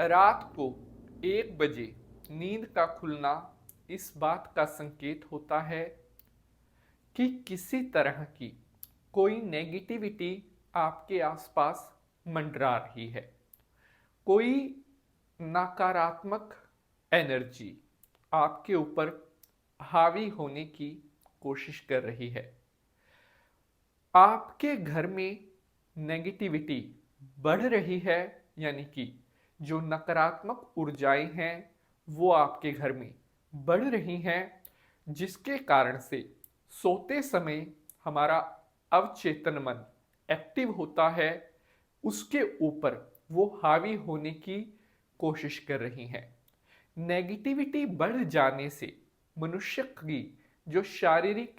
रात को 1 बजे नींद का खुलना इस बात का संकेत होता है कि किसी तरह की कोई नेगेटिविटी आपके आसपास मंडरा रही है, कोई नकारात्मक एनर्जी आपके ऊपर हावी होने की कोशिश कर रही है। आपके घर में नेगेटिविटी बढ़ रही है, यानी कि जो नकारात्मक ऊर्जाएं हैं वो आपके घर में बढ़ रही हैं, जिसके कारण से सोते समय हमारा अवचेतन मन एक्टिव होता है, उसके ऊपर वो हावी होने की कोशिश कर रही हैं। नेगेटिविटी बढ़ जाने से मनुष्य की जो शारीरिक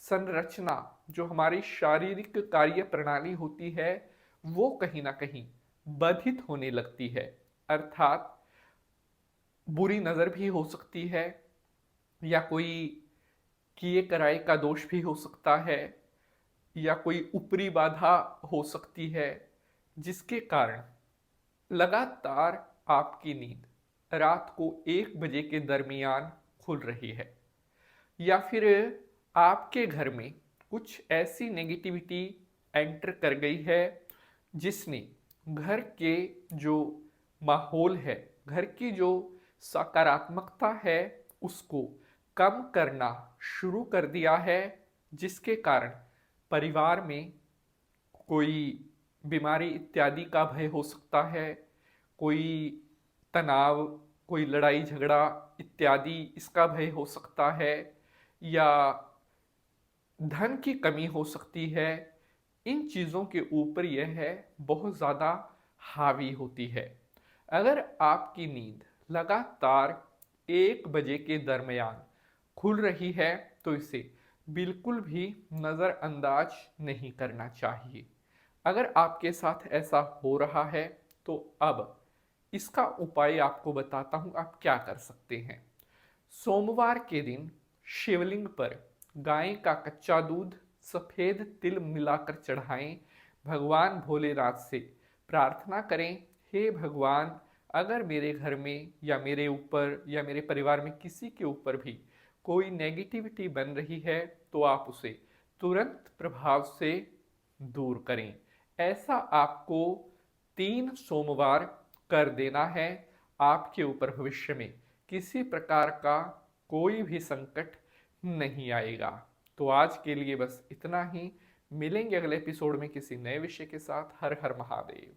संरचना, जो हमारी शारीरिक कार्य प्रणाली होती है, वो कहीं ना कहीं बाधित होने लगती है। अर्थात बुरी नज़र भी हो सकती है, या कोई किए कराए का दोष भी हो सकता है, या कोई ऊपरी बाधा हो सकती है, जिसके कारण लगातार आपकी नींद रात को 1 बजे के दरमियान खुल रही है, या फिर आपके घर में कुछ ऐसी नेगेटिविटी एंटर कर गई है जिसने घर के जो माहौल है, घर की जो सकारात्मकता है, उसको कम करना शुरू कर दिया है, जिसके कारण परिवार में कोई बीमारी इत्यादि का भय हो सकता है, कोई तनाव, कोई लड़ाई झगड़ा इत्यादि इसका भय हो सकता है, या धन की कमी हो सकती है। इन चीज़ों के ऊपर यह है बहुत ज़्यादा हावी होती है। अगर आपकी नींद लगातार 1 बजे के दरमियान खुल रही है तो इसे बिल्कुल भी नज़रअंदाज नहीं करना चाहिए। अगर आपके साथ ऐसा हो रहा है तो अब इसका उपाय आपको बताता हूँ, आप क्या कर सकते हैं। सोमवार के दिन शिवलिंग पर गाय का कच्चा दूध, सफ़ेद तिल मिलाकर चढ़ाएं। भगवान भोलेनाथ से प्रार्थना करें, हे भगवान, अगर मेरे घर में या मेरे ऊपर या मेरे परिवार में किसी के ऊपर भी कोई नेगेटिविटी बन रही है तो आप उसे तुरंत प्रभाव से दूर करें। ऐसा आपको 3 सोमवार कर देना है। आपके ऊपर भविष्य में किसी प्रकार का कोई भी संकट नहीं आएगा। तो आज के लिए बस इतना ही। मिलेंगे अगले एपिसोड में किसी नए विषय के साथ। हर हर महादेव।